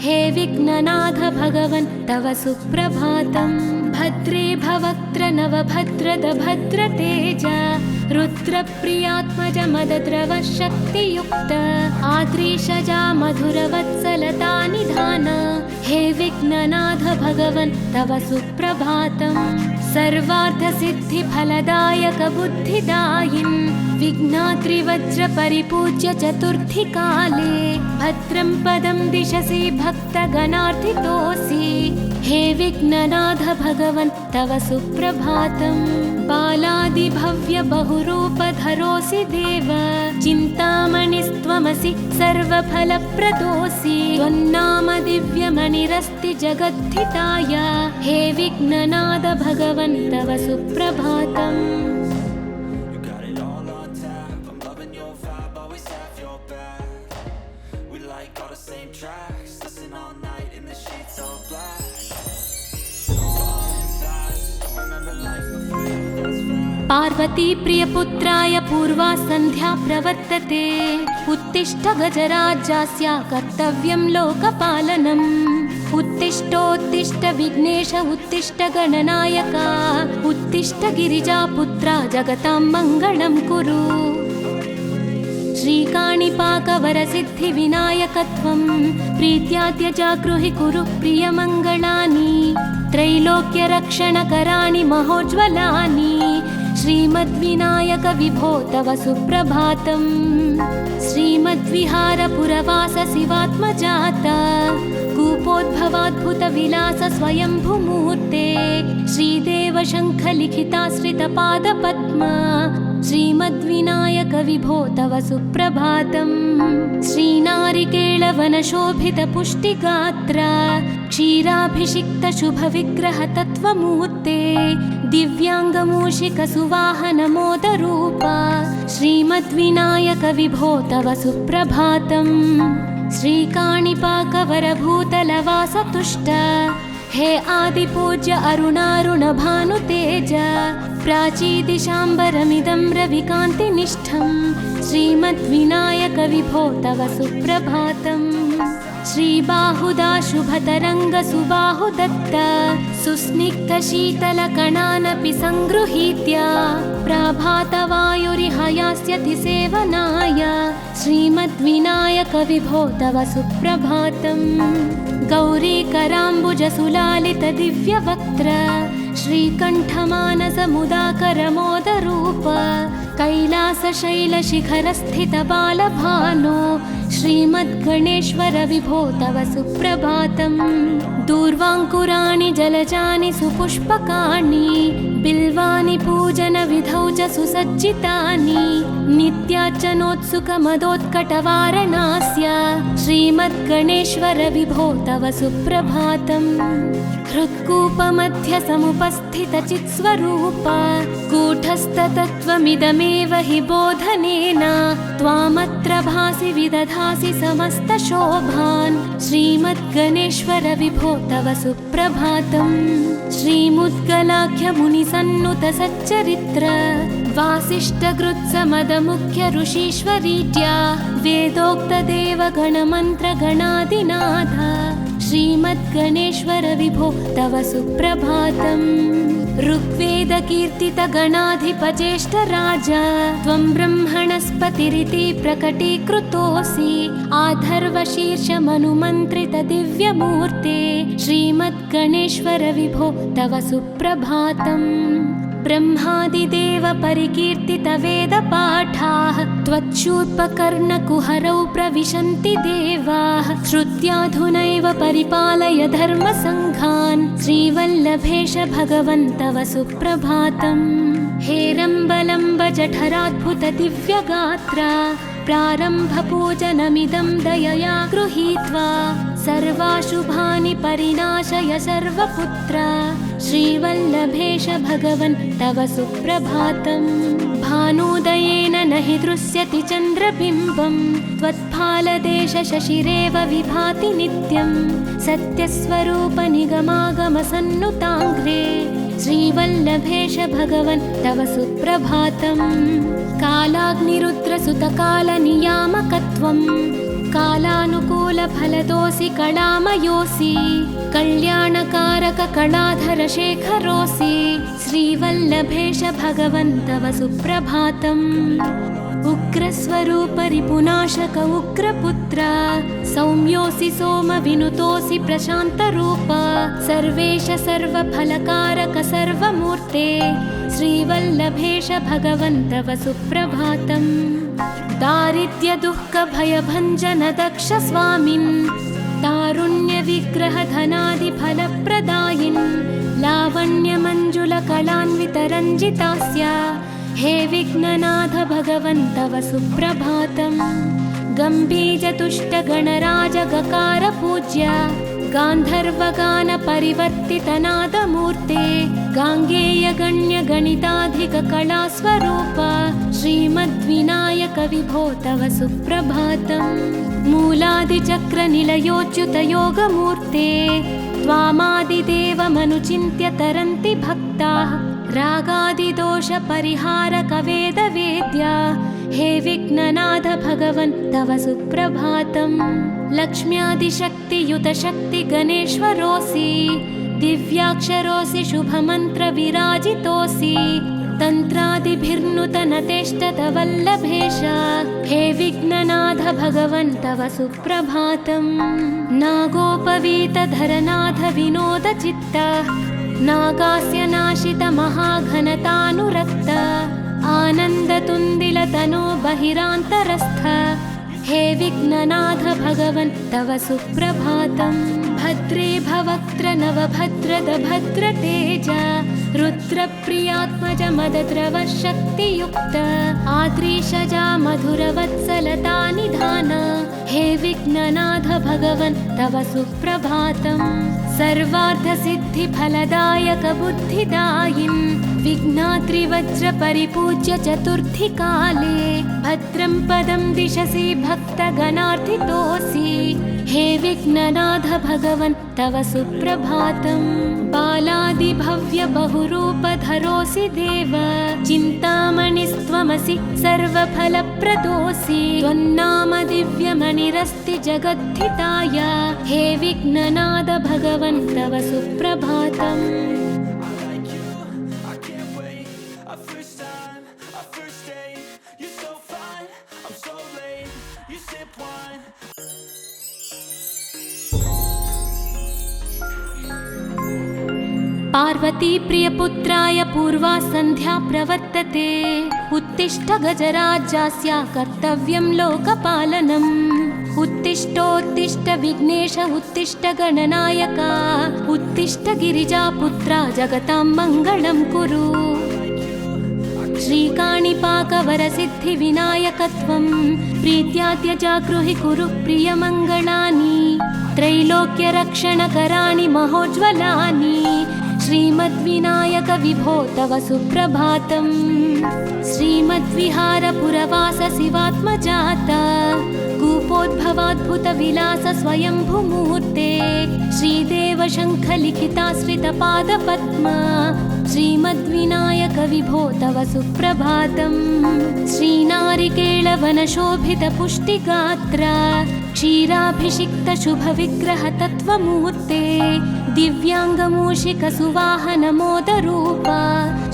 हे विघ्ननाथ भगवन् तव सुप्रभातम् भद्रे भवक्त्र नवभद्रद भद्रतेज रुद्रप्रियात्मज मदद्रव शक्तियुक्त आद्रीशजा मधुरवत्सलता निधान हे विघ्ननाथ भगवन् तव सुप्रभातम् सर्वार्थसिद्धिफलदायक बुद्धिदायिन् विघ्नाद्रिवज्रपरिपूज्य चतुर्थीकाले भद्रं पदं दिशसि भक्तगणार्थितोऽसि हे विघ्ननाथ भगवन् तव सुप्रभातम् बालादिभव्य बहुरूपधरोऽसि देव चिन्तामणिस्त्वमसि सर्वफलप्रदोऽसि त्वन्नाम दिव्यमणिरस्ति जगद्धिताय हे विघ्ननाथ भगवन् तव सुप्रभातम् पार्वती प्रियपुत्राय पूर्वा सन्ध्या प्रवर्तते उत्तिष्ठ गजराज्यस्य कर्तव्यं लोकपालनम् उत्तिष्ठोत्तिष्ठ विघ्नेश उत्तिष्ठ गणनायक उत्तिष्ठ गिरिजापुत्रा जगतां मङ्गलं कुरु श्रीकाणिपाकवरसिद्धिविनायकत्वं प्रीत्याद्य जागृहि कुरु प्रियमङ्गलानि त्रैलोक्यरक्षणकराणि महोज्ज्वलानि श्रीमद्विनायक विभो तव सुप्रभातम् श्रीमद्विहारपुरवास शिवात्मजात कूपोद्भवाद्भुतविलास स्वयंभुमूर्ते श्रीदेव शङ्खलिखिताश्रितपादपद्मा श्रीमद्विनायक विभो तव सुप्रभातम् श्रीनारिकेळवनशोभितपुष्टिगात्र क्षीराभिषिक्तशुभविग्रहतत्त्वमूर्ते दिव्याङ्गमूषिकसुवाहनमोदरूपा श्रीमद्विनायक विभो तव सुप्रभातम् श्रीकाणिपाकवरभूतलवासतुष्ट हे आदिपूज्य अरुणारुणभानुतेज प्राचीदिशाम्बरमिदं रविकान्तिनिष्ठं श्रीमद्विनायक विभो तव सुप्रभातम् श्रीबाहुदा शुभतरङ्गसुबाहुदत्त सुस्निग्धशीतलकणानपि सङ्गृहीत्य प्राभातवायुरिहयास्यति सेवनाय श्रीमद्विनायक विभो तव सुप्रभातम् गौरीकराम्बुजसुलालितदिव्यवक्त्र श्रीकण्ठमानसमुदाकरमोदरूप कैलासशैलशिखरस्थितबालभानो श्रीमद्गणेश्वर विभो तव सुप्रभातम् दूर्वाङ्कुराणि जलजानि सुपुष्पकाणि बिल्वानि पूजनविधौ च सुसज्जितानि नित्यार्चनोत्सुकमदोत्कटवारणास्य श्रीमद्गणेश्वर विभो तव सुप्रभातम् हृत्कूपमध्यसमुपस्थितचित्स्वरूप कूटस्थतत्त्वमिदमेव हि बोधनेन त्वामत्र भासि विदधासि समस्तशोभान् श्रीमद्गणेश्वर विभो तव तव सुप्रभातम् श्रीमुद्गलाख्यमुनिसन्नुत सच्चरित्र वासिष्ठगृत्समदमुख्य ऋषीश्वरीट्या वेदोक्तदेवगणमन्त्रगणादिनाथ श्रीमद्गणेश्वर विभो तव सुप्रभातम् ऋग्वेदकीर्तितगणाधिपज्येष्ठ राजा त्वं ब्रह्मणस्पतिरिति प्रकटीकृतोऽसि आधर्वशीर्षमनुमन्त्रित दिव्यमूर्ते श्रीमद्गणेश्वर विभो तव सुप्रभातम् ब्रह्मादिदेव परिकीर्तित वेदपाठाः त्वच्छूर्पकर्णकुहरौ प्रविशन्ति देवाः श्रुत्याधुनैव परिपालय धर्मसङ्घान् श्रीवल्लभेश भगवन् तव सुप्रभातम् हेरम्बलम्ब जठराद्भुत दिव्यगात्रा प्रारम्भपूजनमिदं दयया गृहीत्वा सर्वाशुभानि परिनाशय सर्वपुत्र श्रीवल्लभेश भगवन् तव सुप्रभातम् भानुदयेन न हि दृश्यति चन्द्रबिम्बं त्वत्फालदेश शशिरेव विभाति नित्यं सत्यस्वरूप निगमागमसन्नुताङ्घ्रे श्रीवल्लभेश भगवन् तव सुप्रभातम् कालाग्निरुद्रसुतकालनियामकत्वं कालानुकूलफलदोऽसि कलामयोऽसि कल्याणकारक कलाधर शेखरोऽसि श्रीवल्लभेश भगवन् तव सुप्रभातम् उग्रस्वरूप रिपुनाशक उग्रपुत्र सौम्योऽसि सोमविनुतोऽसि प्रशान्तरूप सर्वेश सर्वफलकारक सर्वमूर्ते श्रीवल्लभेश भगवन् तव सुप्रभातम् दारिद्र्य दुःख भयभञ्जन दक्ष स्वामिन् तारुण्य विग्रह धनादि फलप्रदायिन् लावण्य मंजुल कलान्वित रञ्जितास्य हे विघ्ननाथ भगवन् तव सुप्रभातम् गम्भीर तुष्ट गणराज गकार पूज्य गान्धर्वगान परिवर्तित नादमूर्ते गाङ्गेय गण्य गणिताधिक कलास्वरूप श्रीमद्विनायक विभो तव सुप्रभातम् मूलादिचक्र निलयोच्युत योगमूर्ते त्वामादिदेवमनुचिन्त्य तरन्ति भक्ताः रागादिदोष परिहारक वेदवेद्या हे विघ्ननाथ भगवन् तव सुप्रभातम् लक्ष्म्यादिशक्तियुत शक्ति गणेश्वरोऽसि दिव्याक्षरोऽसि शुभमन्त्र विराजितोऽसि तन्त्रादिभिर्नुत नतेष्टत वल्लभेश हे विघ्ननाथ भगवन् तव सुप्रभातम् नागोपवीत धरनाथ विनोद चित्त नागास्य नाशित महाघनतानुरक्त आनन्दतुन्दिल तनो बहिरान्तरस्थ हे विघ्ननाथ भगवन् तव सुप्रभातम् भद्रे भवक्त्र नवभद्रद भद्रतेज रुद्रप्रियात्मज मदद्रव शक्तियुक्त आद्रीशजा मधुरवत्सलता निधान हे विघ्ननाथ भगवन् तव सुप्रभातम् सर्वार्थसिद्धिफलदायक बुद्धिदायिन् विघ्नात्रिवज्र परिपूज्य चतुर्थी काले भद्रं पदं दिशसि भक्तगणार्थितोऽसि हे विघ्ननाथ भगवन् तव सुप्रभातम् बालादिभव्य बहुरूपधरोऽसि देव चिन्तामणिस्त्वमसि सर्वफलप्रदोऽसि त्वन्नाम दिव्यमणिरस्ति जगद्धिताय हे विघ्ननाथ भगवन् तव सुप्रभातम् पार्वती प्रियपुत्राय पूर्वा सन्ध्या प्रवर्तते उत्तिष्ठ गजराज्यस्य कर्तव्यं लोकपालनम् उत्तिष्ठोत्तिष्ठ विघ्नेश उत्तिष्ठ गणनायक उत्तिष्ठ गिरिजापुत्रा जगतां मङ्गलं कुरु श्रीकाणिपाकवरसिद्धिविनायकत्वं प्रीत्याद्य जागृहि कुरु प्रियमङ्गलानि त्रैलोक्यरक्षणकराणि महोज्ज्वलानि श्रीमद्विनायक विभो तव सुप्रभातम्। श्रीमद्विहारपुरवास शिवात्मजाता कूपोद्भवाद्भुतविलास स्वयंभुमूर्ते श्रीदेव शङ्खलिखिताश्रितपादपद्मा श्रीमद्विनायक विभो तव सुप्रभातम्। श्रीनारिकेळवनशोभितपुष्टिगात्र क्षीराभिषिक्तशुभविग्रह तत्त्वमूर्ते दिव्याङ्गमूषिकसुवाहनमोदरूप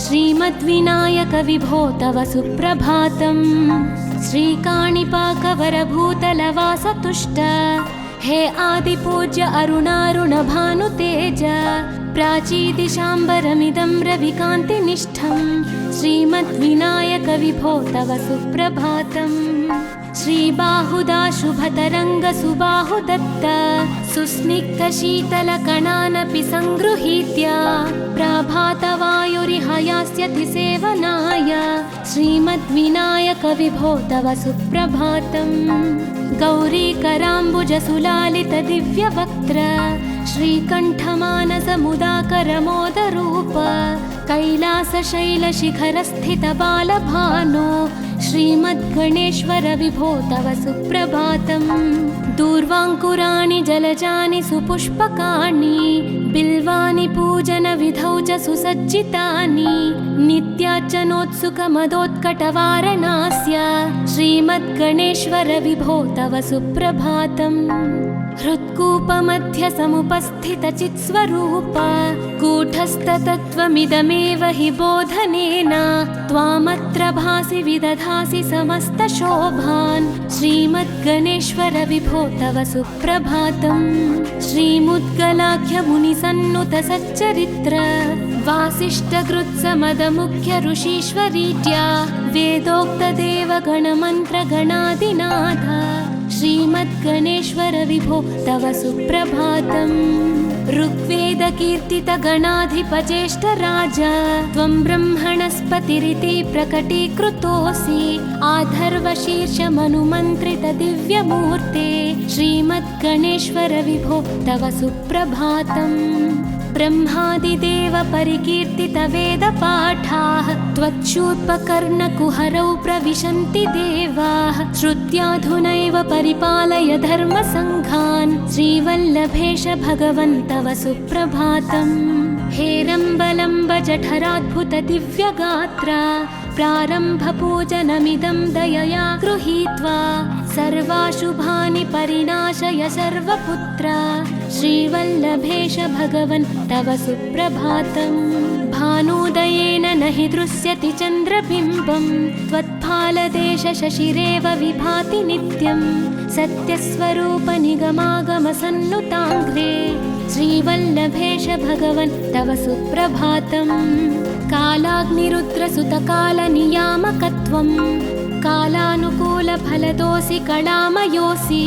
श्रीमद्विनायक विभो तव सुप्रभातम्। श्रीकाणिपाकवरभूतलवासतुष्ट हे आदिपूज्य अरुणारुणभानुतेज प्राचीदिशाम्बरमिदं रविकान्तिनिष्ठं श्रीमद्विनायक विभो तव सुप्रभातम्। श्रीबाहुदाशुभतरङ्गसुबाहुदत्त सुस्निग्धशीतलकणानपि सङ्गृहीत्य प्रभातवायुरिहयास्यति सेवनाय श्रीमद्विनायक विभो तव सुप्रभातम्। गौरीकराम्बुजसुलालितदिव्यवक्त्र श्रीकण्ठमानसमुदाकरमोदरूप कैलासशैलशिखरस्थितबालभानो श्रीमद्गणेश्वर विभो तव सुप्रभातम्। दूर्वाङ्कुराणि जलजानि सुपुष्पकाणि बिल्वानि पूजनविधौ च सुसज्जितानि नित्यार्चनोत्सुकमदोत्कटवारणास्य श्रीमद्गणेश्वर विभो तव सुप्रभातम्। हृत्कूपमध्यसमुपस्थितचित्स्वरूप कूटस्थतत्त्वमिदमेव हि बोधनेन त्वामत्र भासि विदधासि समस्तशोभान् श्रीमद्गणेश्वर विभो तव सुप्रभातम्। श्रीमुद्गलाख्यमुनिसन्नुत सच्चरित्र वासिष्ठकृत्समदमुख्य ऋषीश्वरीत्या वेदोक्तदेवगणमन्त्रगणादिनाथ श्रीमद्गणेश्वर विभो तव सुप्रभातम्। ऋग्वेदकीर्तितगणाधिपज्येष्ठराज त्वं ब्रह्मणस्पतिरिति प्रकटीकृतोऽसि आधर्वशीर्षमनुमन्त्रितदिव्यमूर्ते श्रीमद्गणेश्वर विभो तव सुप्रभातम्। ब्रह्मादिदेव परिकीर्तितवेदपाठाः त्वच्छूर्पकर्णकुहरौ प्रविशन्ति देवाः श्रुत्याधुनैव परिपालय धर्मसङ्घान् श्रीवल्लभेश भगवन् तव सुप्रभातम्। हेरम्बलम्ब जठराद्भुत दिव्यगात्र प्रारम्भपूजनमिदं दयया गृहीत्वा सर्वाशुभानि परिनाशय सर्वपुत्र श्रीवल्लभेश भगवन् तव सुप्रभातम्। भानुदयेन न हि दृश्यति चन्द्रबिम्बं त्वत्फालदेश शशिरेव विभाति नित्यं सत्यस्वरूप निगमागमसन्नुताङ्घ्रे श्रीवल्लभेश भगवन् तव सुप्रभातम्। कालाग्निरुद्रसुतकालनियामकत्वं कालानुकूलफलदोऽसि कलामयोऽसि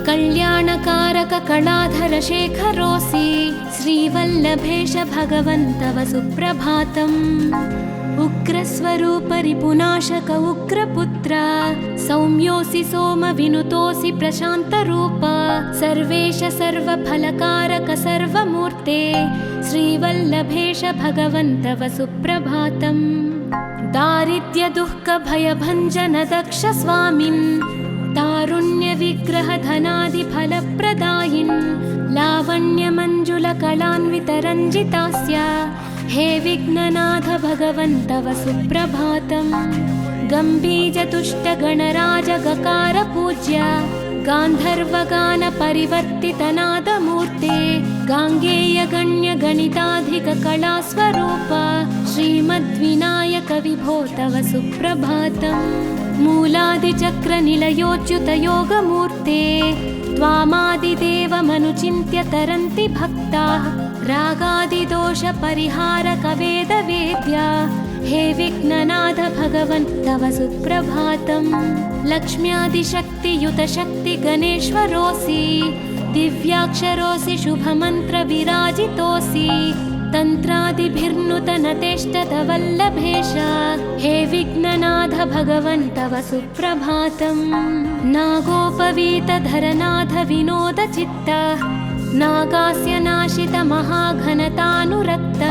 कल्याणकारक कलाधरशेखरोऽसि श्रीवल्लभेश भगवन् तव सुप्रभातम्। उग्रस्वरूप रिपुनाशक उग्रपुत्र सौम्योऽसि सोमविनुतोऽसि प्रशान्तरूप सर्वेश सर्वफलकारक सर्वमूर्ते श्रीवल्लभेश भगवन् तव सुप्रभातम्। दारिद्र्यदुःखभयभञ्जन दक्ष स्वामिन् तारुण्यविग्रहधनादिफलप्रदायिन् लावण्यमञ्जुलकलान्वितरञ्जितास्य हे विघ्ननाथ भगवन् तव सुप्रभातम्। गम्भीजतुष्टगणराजगकार गान्धर्वगानपरिवर्तितनादमूर्ते गाङ्गेयगण्यगणिताधिककलास्वरूप श्रीमद्विनायक विभो तव सुप्रभातम्। मूलादिचक्रनिलयोच्युतयोगमूर्ते त्वामादिदेवमनुचिन्त्य तरन्ति भक्ताः रागादिदोषपरिहारकवेदवेद्या हे विघ्ननाथ भगवन् तव सुप्रभातम्। लक्ष्म्यादिशक्तियुतशक्तिगणेश्वरोऽसि दिव्याक्षरोऽसि शुभमन्त्रविराजितोऽसि तन्त्रादिभिर्नुतनतेष्टतवल्लभेश हे विघ्ननाथ भगवन् तव सुप्रभातम्। नागोपवीतधरनाथ विनोदचित्त नागास्य नाशित महाघनतानुरक्त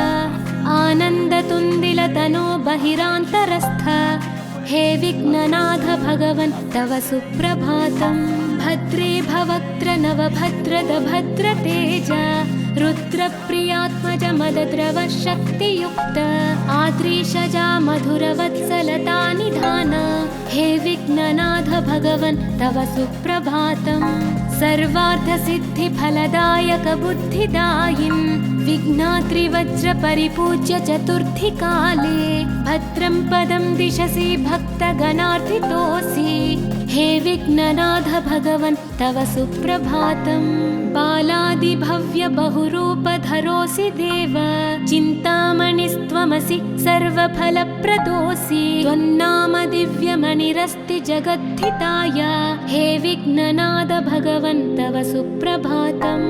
आनन्दतुन्दिलतनो बहिरान्तरस्थ हे विघ्ननाथ भगवन् तव सुप्रभातम् भद्रे भवक्त्र नवभद्रद भद्रतेज रुद्रप्रियात्मज मदद्रव शक्तियुक्त आद्रीशजा मधुरवत्सलता निधान हे विघ्ननाथ भगवन् तव सुप्रभातम् सर्वार्थसिद्धिफलदायक बुद्धिदायिन् विघ्नाद्रिवज्र परिपूज्य चतुर्थी काले भद्रं पदं दिशसि भक्तगणार्थितोऽसि हे विघ्ननाथ भगवन् तव सुप्रभातम् बालादिभव्य बहुरूपधरोऽसि देव चिन्तामणिस्त्वमसि सर्वफलप्रदोऽसि त्वन्नाम दिव्यमणिरस्ति जगद्धिताय हे विघ्ननाथ भगवन् तव सुप्रभातम्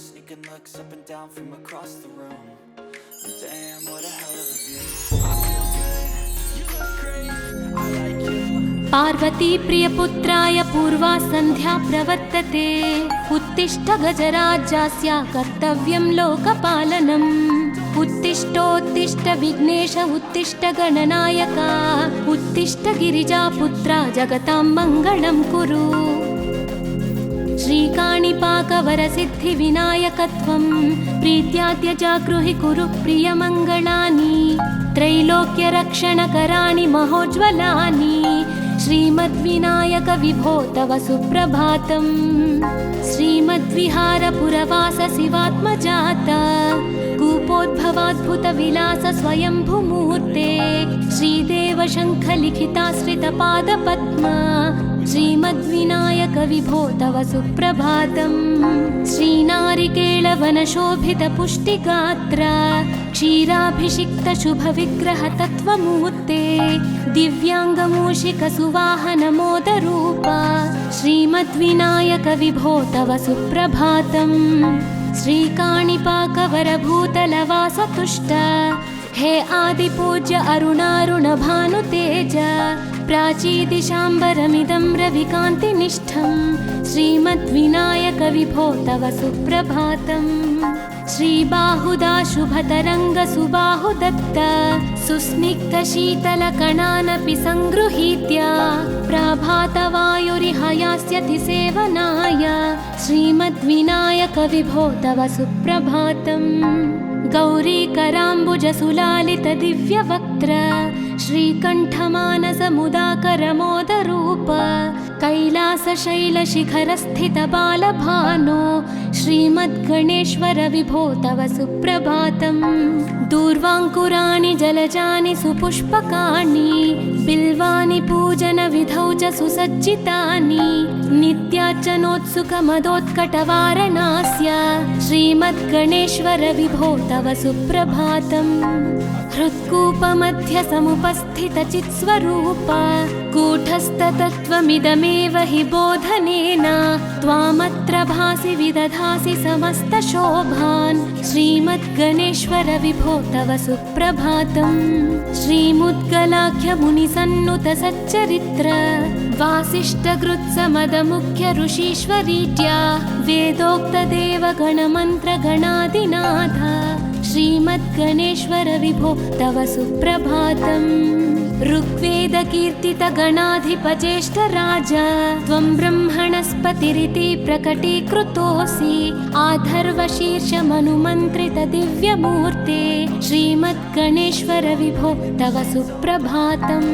Sneaking looks up and down from across the room. Damn, what a hell of a view. I feel good, you look great, I like you. Parvati प्रियपुत्राय पूर्वा सन्ध्या प्रवर्तते उत्तिष्ठ गजराज्यस्य कर्तव्यं लोकपालनम् उत्तिष्ठोत्तिष्ठ विघ्नेश उत्तिष्ठ गणनायक उत्तिष्ठ गिरिजापुत्रा जगतां मङ्गलं कुरु श्रीकाणिपाकवरसिद्धिविनायकत्वं प्रीत्याद्य जागृहि कुरु प्रियमङ्गलानि त्रैलोक्यरक्षणकराणि महोज्ज्वलानि श्रीमद्विनायक विभो तव सुप्रभातम् श्रीमद्विहारपुरवास शिवात्मजात कूपोद्भवाद्भुतविलास स्वयंभुमूर्ते श्रीदेव शङ्खलिखिताश्रितपादपद्मा श्रीमद्विनायक विभो तव सुप्रभातम् श्रीनारिकेळवनशोभितपुष्टिगात्र क्षीराभिषिक्त शुभविग्रह तत्त्वमूर्ते दिव्याङ्गमूषिक सुवाहनमोदरूप श्रीमद्विनायक विभो तव सुप्रभातम् श्रीकाणिपाकवरभूतलवासतुष्ट हे आदिपूज्य अरुणारुण भानुतेज प्राचीदिशाम्बरमिदं रविकान्तिनिष्ठं श्रीमद्विनायक विभो तव सुप्रभातम् श्रीबाहुदा शुभतरङ्ग सुबाहुदत्त सुस्निग्धशीतलकणानपि सङ्गृहीत्य प्रभातवायुरिह यास्यति सेवनाय श्रीमद्विनायक विभो तव सुप्रभातम् गौरीकराम्बुजसुलालित दिव्यवक्त्र श्रीकण्ठमानसमुदाकरमोदरूप कैलासशैलशिखरस्थित बालभानो श्रीमद्गणेश्वर विभो तव सुप्रभातम् दूर्वाङ्कुराणि जलजानि सुपुष्पकाणि बिल्वानि पूजनविधौ च सुसज्जितानि नित्यार्चनोत्सुकमदोत्कटवारणास्य श्रीमद्गणेश्वर विभो तव सुप्रभातम् हृत्कूपमध्य समुपस्थितचित्स्वरूप कूटस्थतत्त्वमिदमेव हि बोधनेन त्वामत्र भासि विदधासि समस्तशोभान् श्रीमद्गणेश्वर विभो तव सुप्रभातम् श्रीमुद्गलाख्यमुनिसन्नुत सच्चरित्र वासिष्ठकृत्समदमुख्य ऋषीश्वरीत्या वेदोक्तदेवगणमन्त्रगणादिनाथ श्रीमद्गणेश्वर विभो तव सुप्रभातम् ऋग्वेदकीर्तितगणाधिपज्येष्ठ राजा त्वं ब्रह्मणस्पतिरिति प्रकटीकृतोऽसि आधर्वशीर्षमनुमन्त्रित दिव्यमूर्ते श्रीमद्गणेश्वर विभो तव सुप्रभातम्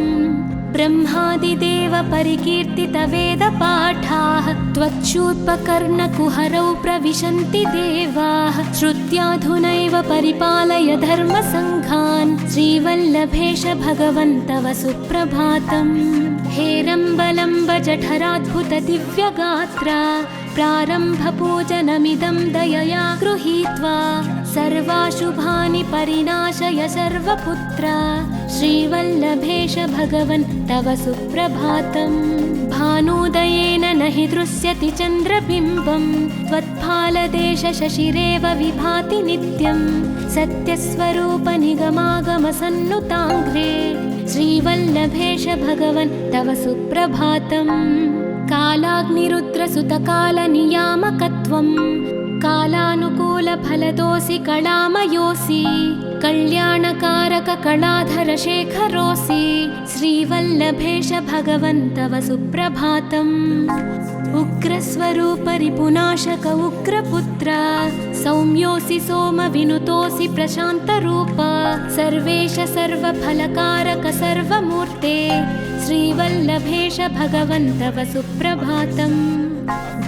ब्रह्मादिदेव परिकीर्तित वेदपाठाः त्वच्छूर्पकर्णकुहरौ प्रविशन्ति देवाः श्रुत्याधुनैव परिपालय धर्मसङ्घान् श्रीवल्लभेश भगवन् तव सुप्रभातम् हेरम्बलम्ब जठराद्भुत दिव्यगात्र प्रारम्भपूजनमिदं दयया गृहीत्वा सर्वाशुभानि परिनाशय सर्वपुत्र श्रीवल्लभेश भगवन् तव सुप्रभातम् भानुदयेन न हि दृश्यति चन्द्रबिम्बं त्वत्फालदेशशशिरेव विभाति नित्यं सत्यस्वरूपनिगमागमसन्नुताङ्घ्रे श्रीवल्लभेश भगवन् तव सुप्रभातम् कालाग्निरुद्रसुतकालनियामकत्वं कालानुकूलफलदोऽसि कलामयोऽसि कल्याणकारक कलाधरशेखरोऽसि श्रीवल्लभेश भगवन् तव सुप्रभातम् उग्रस्वरूपरिपुनाशक उग्रपुत्र सौम्योऽसि सोमविनुतोऽसि प्रशान्तरूप सर्वेश सर्वफलकारक सर्वमूर्ते श्रीवल्लभेश भगवन् तव सुप्रभातम्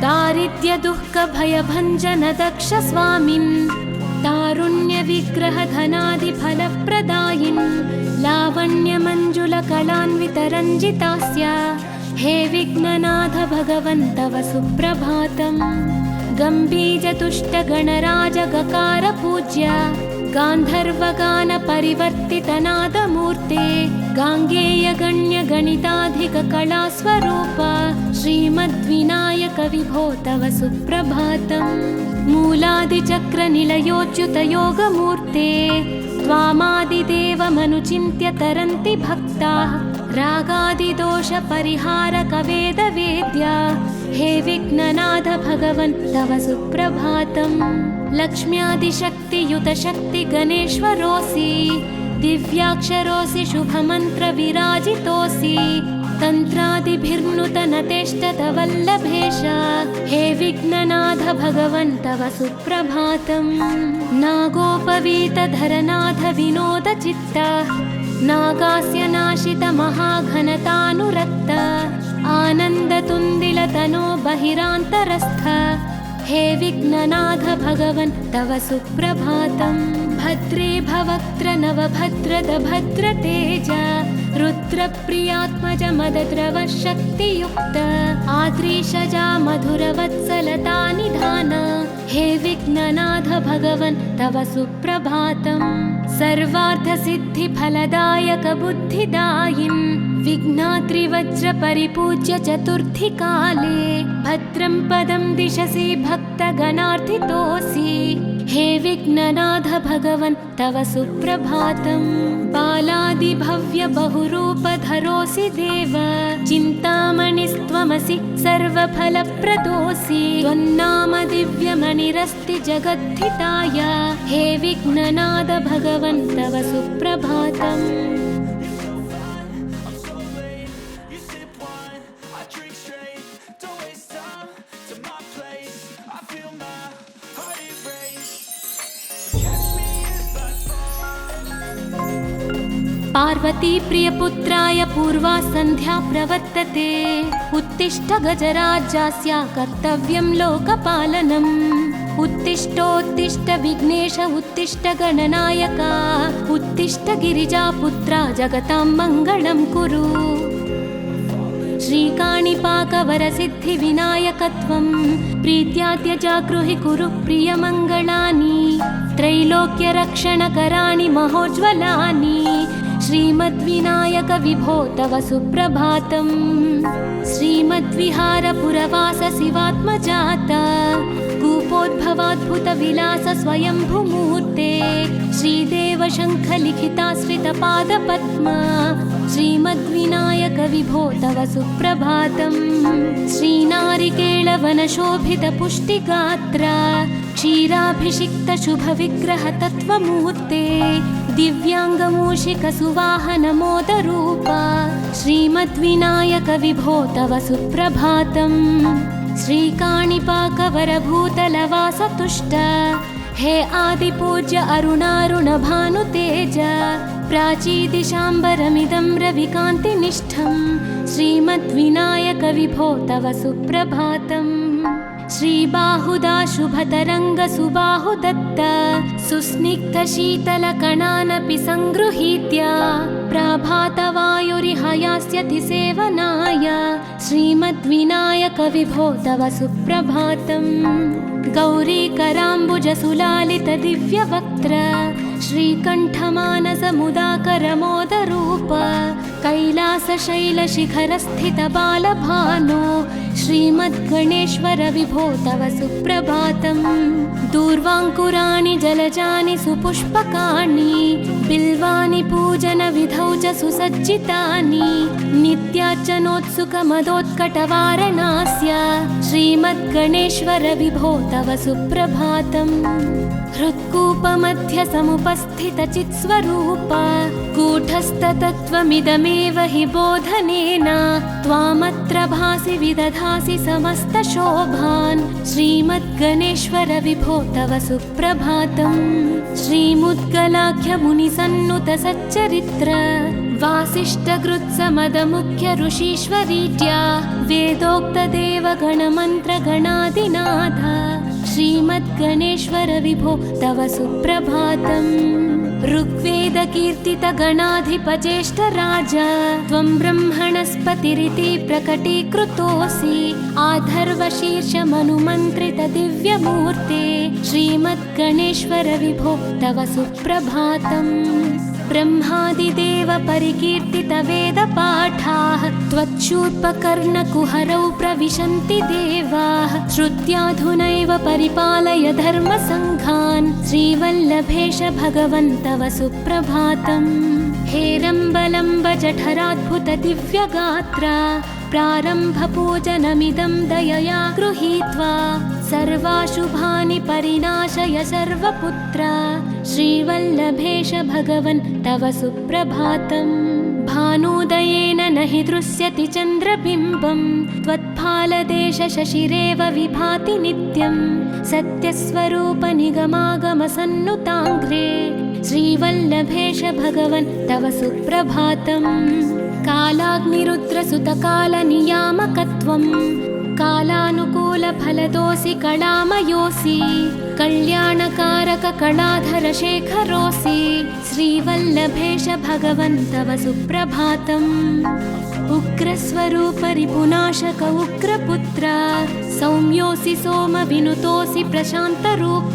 दारिद्र्यदुःखभयभञ्जन दक्ष स्वामिन् तारुण्यविग्रहधनादिफलप्रदायिन् लावण्यमञ्जुलकलान्वितरञ्जितास्य हे विघ्ननाथ भगवन् तव सुप्रभातम् गम्भीजतुष्टगणराजगकार पूज्य गान्धर्वगानपरिवर्तितनादमूर्ते गाङ्गेयगण्यगणिताधिककलास्वरूप श्रीमद्विनायक विभो तव सुप्रभातम् मूलादिचक्रनिलयोच्युतयोगमूर्ते त्वामादिदेवमनुचिन्त्य तरन्ति भक्ताः रागादिदोषपरिहारक वेदवेद्या हे विघ्ननाथ भगवन् तव सुप्रभातम् लक्ष्म्यादिशक्तियुतशक्ति गणेश्वरोऽसि दिव्याक्षरोऽसि शुभमन्त्रविराजितोऽसि तन्त्रादिभिर्नुतनतेष्टतवल्लभेश हे विघ्ननाथ भगवन् तव सुप्रभातम् नागोपवीतधरनाथ विनोदचित्त नागास्य नाशित महाघनतानुरक्त आनन्दतुन्दिलतनो बहिरान्तरस्थ हे विघ्ननाथ भगवन् तव सुप्रभातम् भद्रे भवक्त्र नवभद्रद भद्रतेज रुद्रप्रियात्मज मदद्रव शक्तियुक्त आद्रीशजा मधुरवत्सलता निधान हे विघ्ननाथ भगवन् तव सुप्रभातम् सर्वार्थसिद्धिफलदायक बुद्धिदायिन् विघ्नात्रिवज्रपरिपूज्य चतुर्थी काले भद्रं पदं दिशसि भक्तगणार्थितोऽसि हे विघ्ननाथ भगवन् तव सुप्रभातम् बालादिभव्य बहुरूपधरोऽसि देव चिन्तामणिस्त्वमसि सर्वफलप्रदोऽसि त्वन्नाम दिव्यमणिरस्ति जगद्धिताय हे विघ्ननाथ भगवन् तव सुप्रभातम् पार्वती प्रियपुत्राय पूर्वा सन्ध्या प्रवर्तते उत्तिष्ठ गजराज्यस्य कर्तव्यं लोकपालनम् उत्तिष्ठोत्तिष्ठ विघ्नेश उत्तिष्ठ गणनायक उत्तिष्ठ गिरिजापुत्रा जगतां मङ्गलं कुरु श्रीकाणिपाकवरसिद्धिविनायकत्वं प्रीत्याद्य जागृहि कुरु प्रियमङ्गलानि त्रैलोक्यरक्षणकराणि महोज्ज्वलानि श्रीमद्विनायक विभो तव सुप्रभातम् श्रीमद्विहारपुरवास शिवात्मजात कूपोद्भवाद्भुतविलास स्वयंभुमूर्ते श्रीदेव शङ्खलिखिताश्रितपादपद्मा श्रीमद्विनायक विभो तव सुप्रभातम् श्रीनारिकेळवनशोभितपुष्टिगात्र क्षीराभिषिक्त शुभविग्रह तत्त्वमूर्ते दिव्याङ्गमूषिकसुवाहनमोदरूप श्रीमद्विनायक विभो तव सुप्रभातम् श्रीकाणिपाकवरभूतलवासतुष्ट हे आदिपूज्य अरुणारुणभानुतेज प्राचीदिशाम्बरमिदं रविकान्तिनिष्ठं श्रीमद्विनायक विभो तव सुप्रभातम् श्रीबाहुदा शुभतरङ्गसुबाहुदत्त सुस्निग्धशीतलकणानपि सङ्गृहीत्य प्रभातवायुरिहयास्यति सेवनाय श्रीमद्विनायक विभो तव सुप्रभातम् गौरीकराम्बुजसुलालितदिव्यवक्त्र श्रीकण्ठमानसमुदाकरमोदरूप कैलासशैलशिखरस्थितबालभानो श्रीमद्गणेश्वर विभो तव सुप्रभातम्। दूर्वाङ्कुराणि जलजानि सुपुष्पकाणि बिल्वानि पूजनविधौ च सुसज्जितानि नित्यार्चनोत्सुकमदोत्कटवारणास्य श्रीमद्गणेश्वर विभो तव सुप्रभातम्। हृत्कूपमध्यसमुपस्थितचित्स्वरूप कूटस्थतत्त्वमिदमेव हि बोधनेन त्वामत्र भासि विदधासि समस्तशोभान् श्रीमद्गणेश्वर विभो तव सुप्रभातम्। श्रीमुद्गलाख्यमुनिसन्नुत सच्चरित्र वासिष्ठकृत्समदमुख्य ऋषीश्वरीत्या वेदोक्तदेवगणमन्त्रगणादिनाथ श्रीमद्गणेश्वर विभो तव सुप्रभातम्। ऋग्वेदकीर्तितगणाधिपज्येष्ठराज त्वं ब्रह्मणस्पतिरिति प्रकटीकृतोऽसि आधर्वशीर्षमनुमन्त्रितदिव्यमूर्ते श्रीमद्गणेश्वर विभो तव सुप्रभातम्। ब्रह्मादिदेव परिकीर्तितवेदपाठाः त्वच्छूर्पकर्णकुहरौ प्रविशन्ति देवाः श्रुत्याधुनैव परिपालय धर्मसङ्घान् श्रीवल्लभेश भगवन् तव सुप्रभातम्। हेरम्बलम्ब जठराद्भुतदिव्यगात्रा प्रारम्भपूजनमिदं दयया गृहीत्वा सर्वाशुभानि परिनाशय सर्वपुत्र श्रीवल्लभेश भगवन् तव सुप्रभातम्। भानुदयेन न हि दृश्यति चन्द्रबिम्बं त्वत्फालदेशशशिरेव विभाति नित्यं सत्यस्वरूपनिगमागमसन्नुताङ्घ्रे श्रीवल्लभेश भगवन् तव सुप्रभातम्। कालाग्निरुद्रसुतकालनियामकत्वं कालानुकूलफलदोऽसि कलामयोऽसि कल्याणकारककलाधरशेखरोऽसि श्रीवल्लभेश भगवन् तव सुप्रभातम्। उग्रस्वरूपरिपुनाशक उग्रपुत्र सौम्योऽसि सोमविनुतोऽसि प्रशान्तरूप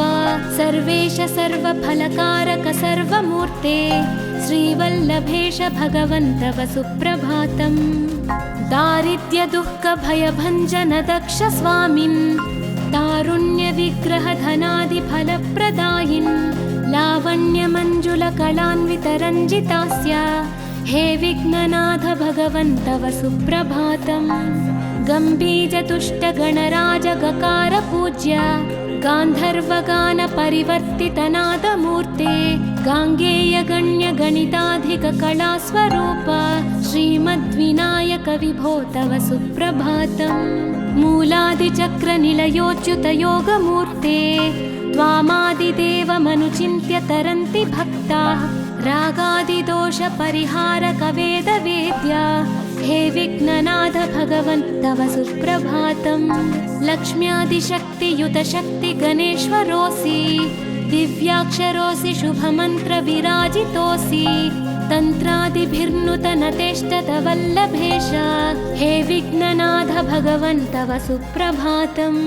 सर्वेश सर्वफलकारक सर्वमूर्ते श्रीवल्लभेश भगवन् तव सुप्रभातम्। दारिद्र्यदुःखभयभञ्जन दक्ष स्वामिन् तारुण्यविग्रहधनादिफलप्रदायिन् लावण्यमञ्जुलकलान्वितरञ्जितास्य हे विघ्ननाथ भगवन् तव सुप्रभातम्। गम्भीरतुष्टगणराजगकार पूज्य गान्धर्वगानपरिवर्तितनादमूर्ते गाङ्गेयगण्यगणिताधिककलास्वरूप श्रीमद्विनायक विभो तव सुप्रभातम्। मूलादिचक्रनिलयोच्युतयोगमूर्ते त्वामादिदेवमनुचिन्त्य तरन्ति भक्ताः रागादिदोषपरिहारकवेदवेद्या हे विघ्ननाथ भगवन् तव सुप्रभातम्। लक्ष्म्यादिशक्तियुतशक्तिगणेश्वरोऽसि दिव्याक्षरोऽसि शुभमन्त्रविराजितोऽसि तन्त्रादिभिर्नुतनतेष्टतवल्लभेश हे विघ्ननाथ भगवन् तव सुप्रभातम्।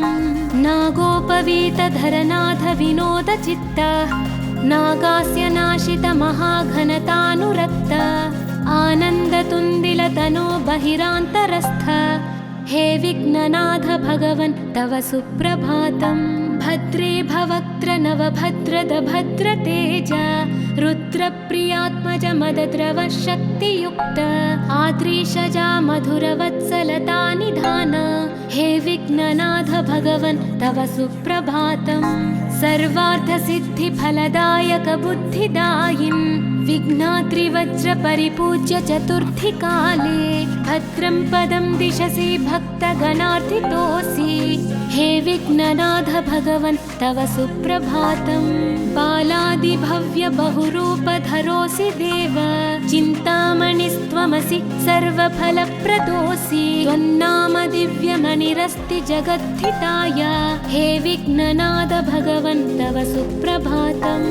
नागोपवीतधरनाथ विनोदचित्त नागास्य नाशित महाघनतानुरक्त आनन्दतुन्दिलतनो बहिरान्तरस्थ हे विघ्ननाथ भगवन् तव सुप्रभातम्। भद्रे भवक्त्र नवभद्रद भद्रतेज रुद्रप्रियात्मज मदद्रव शक्तियुक्त आद्रीशजा मधुरवत्सलता निधान हे विघ्ननाथ भगवन् तव सुप्रभातम्। सर्वार्थसिद्धिफलदायक बुद्धिदायिन् विघ्नाद्रिवज्रपरिपूज्य चतुर्थीकाले भद्रं पदं दिशसि भक्तगणार्थितोऽसि हे विघ्ननाथ भगवन् तव सुप्रभातम्। बालादिभव्य बहुरूपधरोऽसि देव चिन्तामणिस्त्वमसि सर्वफलप्रदोऽसि त्वन्नाम दिव्यमणिरस्ति जगद्धिताय हे विघ्ननाथ भगवन् तव सुप्रभातम्।